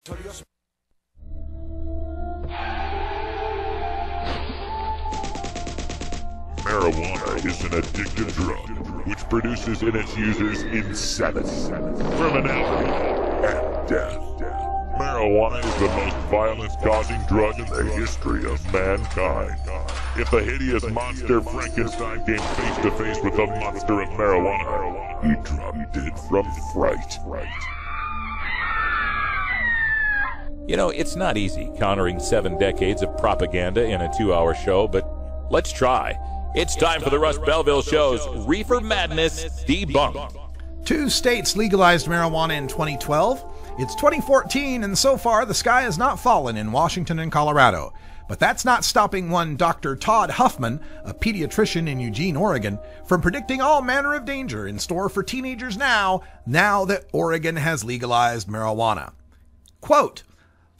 Marijuana is an addictive drug which produces in its users insanity, criminality, and death. Marijuana is the most violence-causing drug in the history of mankind. If the hideous monster Frankenstein came face-to-face with the monster of marijuana, he dropped dead from fright. You know, it's not easy countering 7 decades of propaganda in a 2-hour show, but let's try. It's time for the Russ Belville Show's Reefer Madness Debunked. 2 states legalized marijuana in 2012. It's 2014, and so far the sky has not fallen in Washington and Colorado. But that's not stopping one Dr. Todd Huffman, a pediatrician in Eugene, Oregon, from predicting all manner of danger in store for teenagers now that Oregon has legalized marijuana. Quote,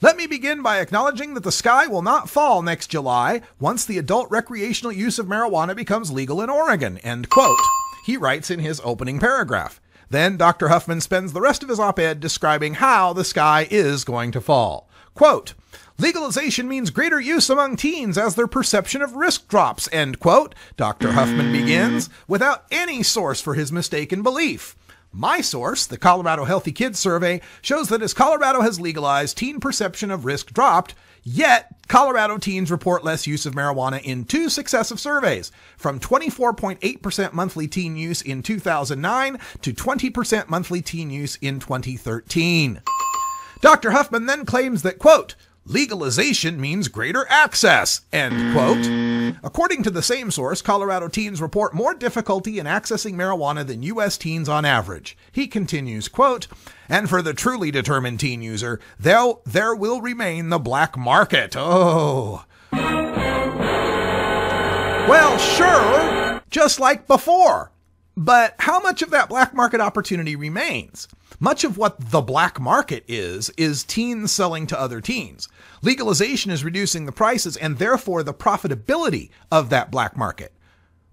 "Let me begin by acknowledging that the sky will not fall next July once the adult recreational use of marijuana becomes legal in Oregon," end quote, he writes in his opening paragraph. Then Dr. Huffman spends the rest of his op-ed describing how the sky is going to fall. Quote, "Legalization means greater use among teens as their perception of risk drops," end quote, Dr. Huffman begins, without any source for his mistaken belief. My source, the Colorado Healthy Kids Survey, shows that as Colorado has legalized, teen perception of risk dropped, yet Colorado teens report less use of marijuana in 2 successive surveys, from 24.8% monthly teen use in 2009 to 20% monthly teen use in 2013. Dr. Huffman then claims that, quote, "Legalization means greater access," end quote. According to the same source, Colorado teens report more difficulty in accessing marijuana than U.S. teens on average. He continues, quote, "And for the truly determined teen user, there will remain the black market." Oh. Well, sure, just like before. But how much of that black market opportunity remains? Much of what the black market is teens selling to other teens. Legalization is reducing the prices and therefore the profitability of that black market.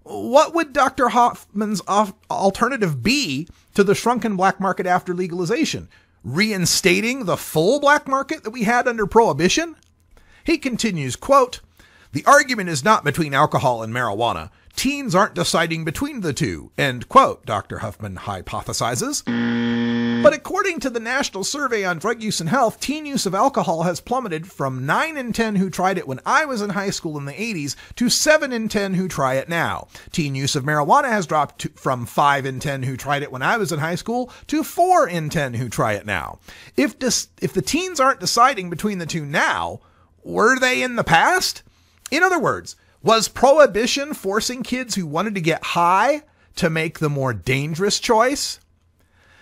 What would Dr. Huffman's alternative be to the shrunken black market after legalization? Reinstating the full black market that we had under Prohibition? He continues, quote, "The argument is not between alcohol and marijuana. Teens aren't deciding between the two," end quote, Dr. Huffman hypothesizes. But according to the National Survey on Drug Use and Health, teen use of alcohol has plummeted from 9 in 10 who tried it when I was in high school in the 80s to 7 in 10 who try it now. Teen use of marijuana has dropped from 5 in 10 who tried it when I was in high school to 4 in 10 who try it now. If the teens aren't deciding between the two now, were they in the past? In other words, was Prohibition forcing kids who wanted to get high to make the more dangerous choice?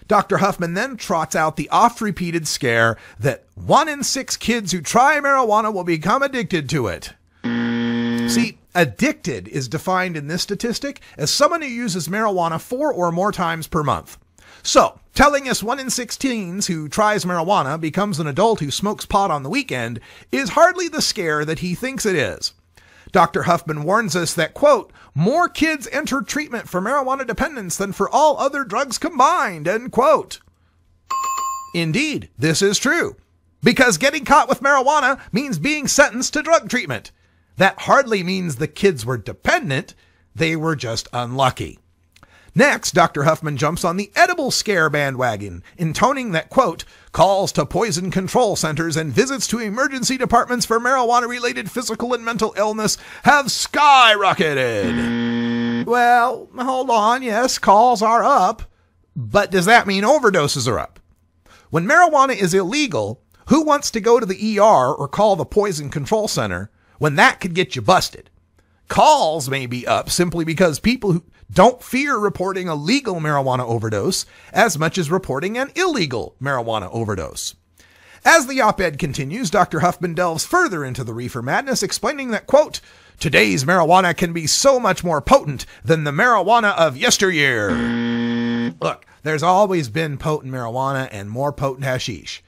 Dr. Huffman then trots out the oft-repeated scare that 1 in 6 kids who try marijuana will become addicted to it. See, addicted is defined in this statistic as someone who uses marijuana 4 or more times per month. So, telling us 1 in 6 teens who tries marijuana becomes an adult who smokes pot on the weekend is hardly the scare that he thinks it is. Dr. Huffman warns us that, quote, "More kids enter treatment for marijuana dependence than for all other drugs combined," end quote. Indeed, this is true, because getting caught with marijuana means being sentenced to drug treatment. That hardly means the kids were dependent, they were just unlucky. Next, Dr. Huffman jumps on the edible scare bandwagon, intoning that, quote, "Calls to poison control centers and visits to emergency departments for marijuana-related physical and mental illness have skyrocketed." Well, hold on, yes, calls are up, but does that mean overdoses are up? When marijuana is illegal, who wants to go to the ER or call the poison control center when that could get you busted? Calls may be up simply because people who don't fear reporting a legal marijuana overdose as much as reporting an illegal marijuana overdose. As the op-ed continues, Dr. Huffman delves further into the reefer madness, explaining that, quote, "Today's marijuana can be so much more potent than the marijuana of yesteryear." Look, there's always been potent marijuana and more potent hashish.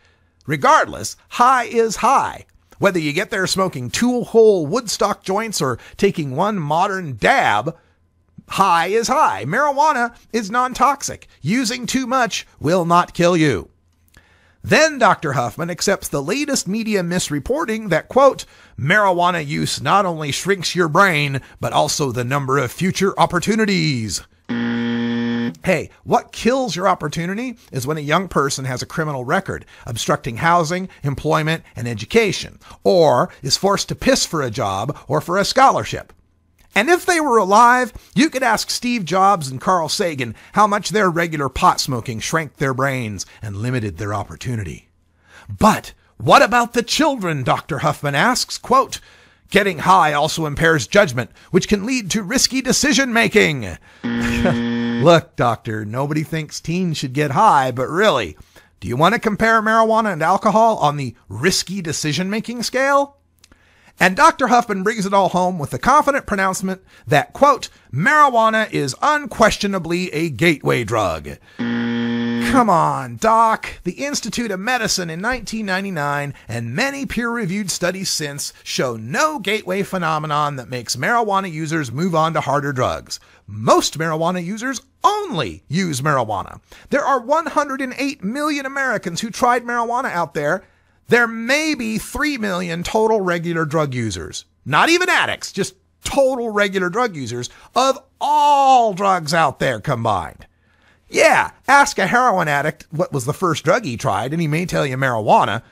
Regardless, high is high. Whether you get there smoking 2 whole Woodstock joints or taking 1 modern dab, high is high. Marijuana is non-toxic. Using too much will not kill you. Then Dr. Huffman accepts the latest media misreporting that, quote, marijuana use not only shrinks your brain, but also the number of future opportunities. Hey, what kills your opportunity is when a young person has a criminal record, obstructing housing, employment, and education, or is forced to piss for a job or for a scholarship. And if they were alive, you could ask Steve Jobs and Carl Sagan how much their regular pot smoking shrank their brains and limited their opportunity. But what about the children, Dr. Huffman asks, quote, getting high also impairs judgment, which can lead to risky decision-making. Look, doctor, nobody thinks teens should get high, but really, do you want to compare marijuana and alcohol on the risky decision-making scale? And Dr. Huffman brings it all home with the confident pronouncement that, quote, marijuana is unquestionably a gateway drug. Come on, Doc. The Institute of Medicine in 1999 and many peer-reviewed studies since show no gateway phenomenon that makes marijuana users move on to harder drugs. Most marijuana users only use marijuana. There are 108 million Americans who tried marijuana out there. There may be 3 million total regular drug users. Not even addicts, just total regular drug users of all drugs out there combined. Yeah, ask a heroin addict what was the first drug he tried, and he may tell you marijuana,